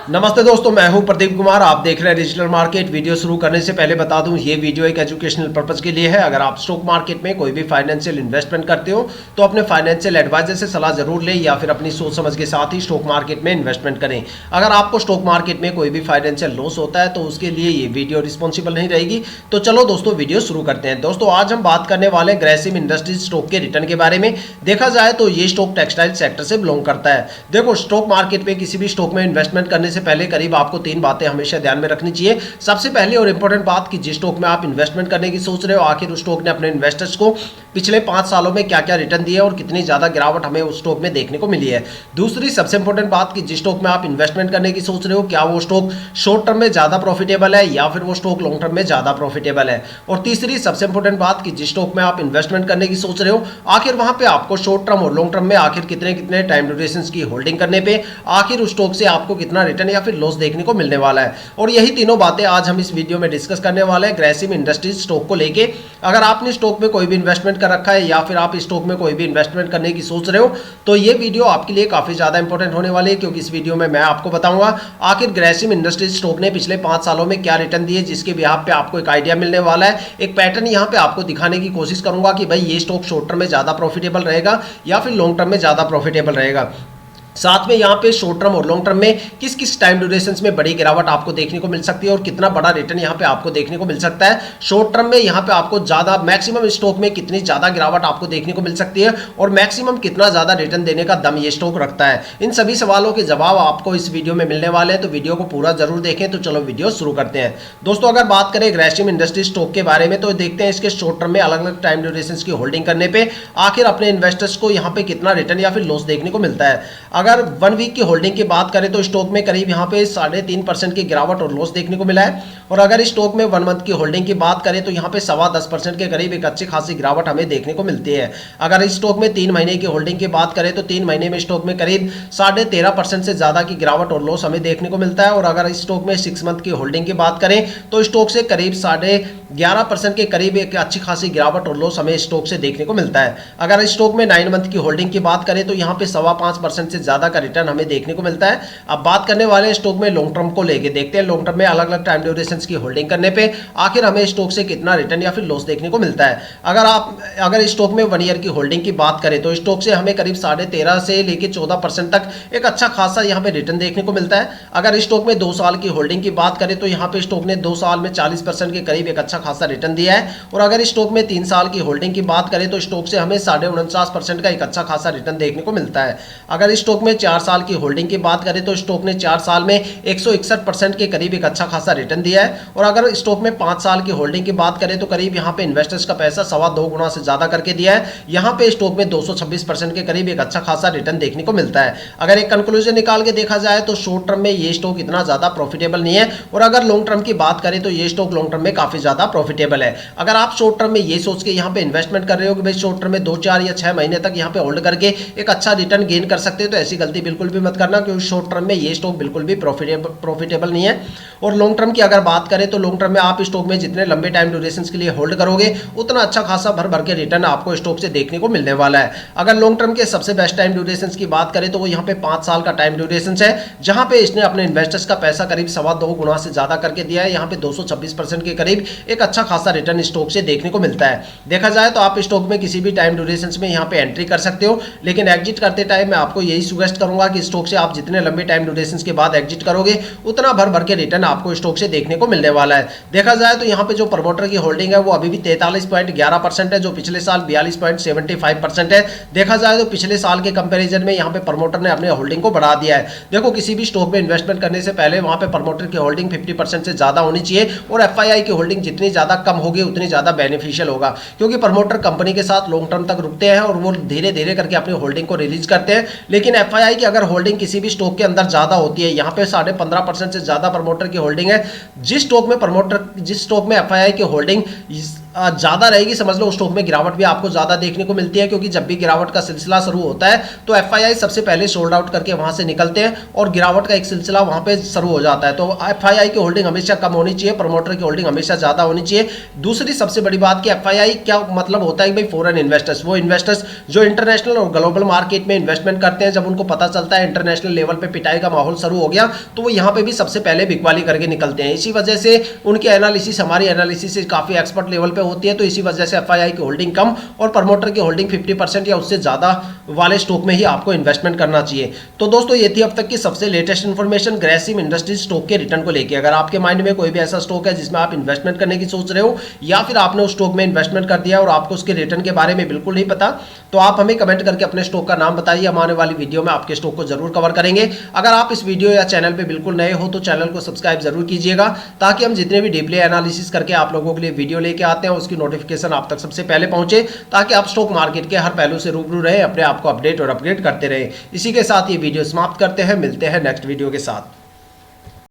नमस्ते दोस्तों, मैं हूं प्रदीप कुमार। आप देख रहे हैं डिजिटल मार्केट। वीडियो शुरू करने से पहले बता दूं, ये वीडियो एक एजुकेशनल पर्पस के लिए है। अगर आप स्टॉक मार्केट में कोई भी फाइनेंशियल इन्वेस्टमेंट करते हो तो अपने फाइनेंशियल एडवाइजर से सलाह जरूर लें या फिर अपनी सोच समझ के साथ ही स्टॉक मार्केट में इन्वेस्टमेंट करें। अगर आपको स्टॉक मार्केट में कोई भी फाइनेंशियल लॉस होता है तो उसके लिए ये वीडियो रिस्पॉन्सिबल नहीं रहेगी। तो चलो दोस्तों, वीडियो शुरू करते हैं। दोस्तों, आज हम बात करने वाले ग्रेसिम इंडस्ट्रीज स्टॉक के रिटर्न के बारे में। देखा जाए तो ये स्टॉक टेक्सटाइल सेक्टर से बिलोंग करता है। देखो, स्टॉक मार्केट में किसी भी स्टॉक में इन्वेस्टमेंट करने से पहले करीब आपको तीन बातें हमेशा ध्यान में रखनी चाहिए। सबसे पहले और इंपॉर्टेंट बात कि जिस स्टॉक में आप इन्वेस्टमेंट करने की सोच रहे हो, आखिर उस स्टॉक ने अपने इन्वेस्टर्स को पिछले 5 सालों में क्या क्या रिटर्न दिए और कितनी ज्यादा गिरावट हमें उस स्टॉक में देखने को मिली है। दूसरी सबसे इंपॉर्टेंट बात कि जिस स्टॉक में आप इन्वेस्टमेंट करने की सोच रहे हो, क्या वो स्टॉक शॉर्ट टर्म में ज्यादा प्रॉफिटेबल है या फिर वो स्टॉक लॉन्ग टर्म में ज्यादा प्रॉफिटेबल है। और तीसरी सबसे इंपॉर्टेंट बात कि जिस स्टॉक में आप इन्वेस्टमेंट करने की सोच रहे हो, आखिर वहां पे आपको शॉर्ट टर्म और लॉन्ग टर्म में आखिर कितने कितने टाइम ड्यूरेशन की होल्डिंग करने पे आखिर उस स्टॉक से आपको कितना रिटर्न या फिर लॉस देखने को मिलने वाला है। और यही तीनों बातें आज हम इस वीडियो में डिस्कस करने वाले हैं ग्रेसिम इंडस्ट्रीज स्टॉक को लेके। अगर आपने स्टॉक में कोई भी इन्वेस्टमेंट कर रखा है या फिर आप स्टॉक में कोई भी इन्वेस्टमेंट करने की सोच रहे हो तो ये वीडियो आपके लिए काफी ज्यादा इंपॉर्टेंट होने वाली है, क्योंकि इस वीडियो में मैं आपको बताऊंगा आखिर ग्रेसिम इंडस्ट्रीज स्टॉक ने पिछले 5 सालों में क्या रिटर्न दिए, जिसके बिहाफ पे आपको एक आइडिया मिलने वाला है। एक पैटर्न यहां पे आपको दिखाने की कोशिश करूंगा कि भाई ये स्टॉक शॉर्ट टर्म में ज्यादा प्रॉफिटेबल रहेगा या फिर लॉन्ग टर्म में ज्यादा प्रॉफिटेबल रहेगा। साथ में यहाँ पे शॉर्ट टर्म और लॉन्ग टर्म में किस किस टाइम ड्यूरेशन में बड़ी गिरावट आपको देखने को मिल सकती है और कितना बड़ा रिटर्न यहाँ पे आपको देखने को मिल सकता है। शॉर्ट टर्म में यहाँ पे आपको ज्यादा मैक्सिमम स्टॉक में कितनी ज्यादा गिरावट आपको देखने को मिल सकती है और मैक्सिमम कितना ज्यादा रिटर्न देने का दम ये स्टॉक रखता है। इन सभी सवालों के जवाब आपको इस वीडियो में मिलने वाले हैं, तो वीडियो को पूरा जरूर देखें। तो चलो वीडियो शुरू करते हैं। दोस्तों, अगर बात करें ग्रेसिम इंडस्ट्रीज स्टॉक के बारे में तो देखते हैं इसके शॉर्ट टर्म में अलग अलग टाइम ड्यूरेशन की होल्डिंग करने पर आखिर अपने इन्वेस्टर्स को यहाँ पे कितना रिटर्न या फिर लॉस देखने को मिलता है। अगर 1 वीक की होल्डिंग की बात करें तो स्टॉक में करीब यहाँ पे 3.5% की गिरावट और लॉस देखने को मिला है। और अगर स्टॉक में 1 मंथ की होल्डिंग की बात करें तो यहाँ पे 10.25% के करीब एक अच्छी खासी गिरावट हमें देखने को मिलती है। अगर इस स्टॉक में 3 महीने की होल्डिंग की बात करें तो 3 महीने में स्टॉक में करीब 13.5% से ज्यादा की गिरावट और लॉस हमें देखने को मिलता है। और अगर इस स्टॉक में 6 मंथ की होल्डिंग की बात करें तो स्टॉक से करीब 11.5% के करीब एक अच्छी खासी गिरावट और लॉस हमें स्टॉक से देखने को मिलता है। अगर स्टॉक में 9 मंथ की होल्डिंग की बात करें तो यहाँ पे 5.25% से ज्यादा का रिटर्न हमें देखने को मिलता है। अब बात करने वाले स्टॉक में लॉन्ग टर्म को लेके देखते हैं। लॉन्ग टर्म में अलग अलग टाइम ड्यूरेशंस की होल्डिंग करने पे आखिर हमें स्टॉक से कितना रिटर्न या फिर लॉस देखने को मिलता है। अगर स्टॉक में 1 ईयर की होल्डिंग की बात करें तो स्टॉक से हमें करीब 13.5% से लेके 14% तक एक अच्छा खासा यहाँ पे रिटर्न देखने को मिलता है। अगर स्टॉक में 2 साल की होल्डिंग की बात करें तो यहाँ पे स्टॉक ने 2 साल में 40% के करीब एक अच्छा खासा रिटर्न दिया है। और अगर स्टॉक में 3 साल की होल्डिंग की बात करें तो स्टॉक से हमें 49.5% का एक अच्छा खासा रिटर्न देखने को मिलता है। अगर स्टॉक में 4 साल की होल्डिंग की बात करें तो स्टॉक ने 4 साल में 161% के करीब एक अच्छा खासा रिटर्न दिया है। और अगर स्टॉक में 5 साल की होल्डिंग की बात करें तो करीब यहाँ पे इन्वेस्टर्स का पैसा 2.25 गुना से ज्यादा करके दिया है। यहाँ पे स्टॉक में 226% के करीब एक अच्छा खासा रिटर्न देखने को मिलता है। अगर एक कंक्लूजन निकाल के देखा जाए तो शॉर्ट टर्म में ये स्टॉक इतना ज्यादा प्रॉफिटेबल नहीं है और अगर लॉन्ग टर्म की बात करें तो ये स्टॉक लॉन्ग टर्म में काफी ज्यादा प्रॉफिटेबल है। अगर आप शॉर्ट टर्म में ये सोच के यहाँ पे इन्वेस्टमेंट कर रहे हो कि भाई शॉर्ट टर्म में 2, 4 या 6 महीने तक यहाँ पे होल्ड करके एक अच्छा रिटर्न गेन कर सकते हो, तो ऐसी गलती बिल्कुल भी मत करना, क्योंकि शॉर्ट टर्म में ये स्टॉक बिल्कुल भी प्रॉफिटेबल नहीं है। और लॉन्ग टर्म की अगर बात करें तो लॉन्ग टर्म में आप स्टॉक में जितने लंबे टाइम ड्यूरेशन के लिए होल्ड करोगे उतना अच्छा खासा भर भर के रिटर्न आपको स्टॉक से देखने को मिलने वाला है। अगर लॉन्ग टर्म के सबसे बेस्ट टाइम ड्यूरेशन की बात करें तो वो यहाँ पे 5 साल का टाइम ड्यूरेशन है, जहां पे इसने अपने इन्वेस्टर्स का पैसा करीब 2.25 गुना से ज्यादा करके दिया है। यहाँ पे 226% के करीब एक अच्छा खासा रिटर्न स्टॉक से देखने को मिलता है। देखा जाए तो आप स्टॉक में किसी भी टाइम ड्यूरेशन में यहाँ पे एंट्री कर सकते हो, लेकिन एग्जिट करते टाइम मैं आपको यही सुजेस्ट करूंगा कि स्टॉक से आप जितने लंबे टाइम ड्यूरेशन के बाद एग्जिट करोगे उतना भर भर के रिटर्न आपको स्टॉक से देखने को मिलने वाला है। देखा जाए तो यहाँ पे जो प्रमोटर की होल्डिंग है वो अभी भी 43.11% है, जो पिछले साल 42.75% है। देखा जाए तो पिछले साल के कंपैरिजन में यहाँ पे प्रमोटर ने अपने होल्डिंग को बढ़ा दिया है। देखो, किसी भी स्टॉक में इन्वेस्टमेंट करने से पहले वहां पे प्रमोटर की होल्डिंग 50% से ज्यादा होनी चाहिए और एफआईआई की होल्डिंग जितनी ज्यादा कम होगी उतनी ज्यादा बेनिफिशियल होगा, क्योंकि प्रमोटर कंपनी के साथ लॉन्ग टर्म तक रुकते हैं और वो धीरे धीरे करके अपनी होल्डिंग को रिलीज करते हैं। लेकिन एफआईआई की अगर होल्डिंग किसी भी स्टॉक के अंदर ज्यादा होती है, यहाँ पे 15.5% से ज्यादा प्रमोटर की होल्डिंग है, जिस स्टॉक में एफआईआई की होल्डिंग ज़्यादा रहेगी, समझ लो उस स्टॉक में गिरावट भी आपको ज़्यादा देखने को मिलती है, क्योंकि जब भी गिरावट का सिलसिला शुरू होता है तो एफआईआई सबसे पहले सोल्ड आउट करके वहाँ से निकलते हैं और गिरावट का एक सिलसिला वहाँ पे शुरू हो जाता है। तो एफआईआई की होल्डिंग हमेशा कम होनी चाहिए, प्रमोटर की होल्डिंग हमेशा ज़्यादा होनी चाहिए। दूसरी सबसे बड़ी बात कि एफआईआई क्या मतलब होता है कि भाई फॉरेन इन्वेस्टर्स, वो इन्वेस्टर्स जो इंटरनेशनल और ग्लोबल मार्केट में इन्वेस्टमेंट करते हैं, जब उनको पता चलता है इंटरनेशनल लेवल पे पिटाई का माहौल शुरू हो गया तो वो यहाँ पे भी सबसे पहले बिकवाली करके निकलते हैं। इसी वजह से उनकी एनालिसिस हमारी एनालिसिस से काफ़ी एक्सपर्ट लेवल पे होती है, तो इसी वजह से एफआईआई की होल्डिंग कम और प्रमोटर की होल्डिंग 50% या उससे ज़्यादा वाले स्टॉक में ही आपको इन्वेस्टमेंट करना चाहिए। तो दोस्तों ये थी अब तक की सबसे latest information Grasim industries stock के रिटर्न को लेकर। अगर आपके माइंड में कोई भी ऐसा स्टॉक है जिसमें आप इन्वेस्टमेंट करने की सोच रहे हो या फिर आपने उस स्टॉक में इन्वेस्टमेंट कर दिया और आपको उसके रिटर्न के बारे में बिल्कुल नहीं पता, तो आप हमें कमेंट करके अपने स्टॉक का नाम बताइए। हम आने वाली वीडियो में आपके स्टॉक को जरूर कवर करेंगे। अगर आप इस वीडियो या चैनल पे बिल्कुल नए हो तो चैनल को सब्सक्राइब जरूर कीजिएगा, ताकि हम जितने भी डीपली एनालिसिस करके आप लोगों के लिए वीडियो लेके आते हैं उसकी नोटिफिकेशन आप तक सबसे पहले पहुंचे, ताकि आप स्टॉक मार्केट के हर पहलू से रूबरू रहे, अपने आप को अपडेट और अपग्रेड करते रहे। इसी के साथ ये वीडियो समाप्त करते हैं, मिलते हैं नेक्स्ट वीडियो के साथ।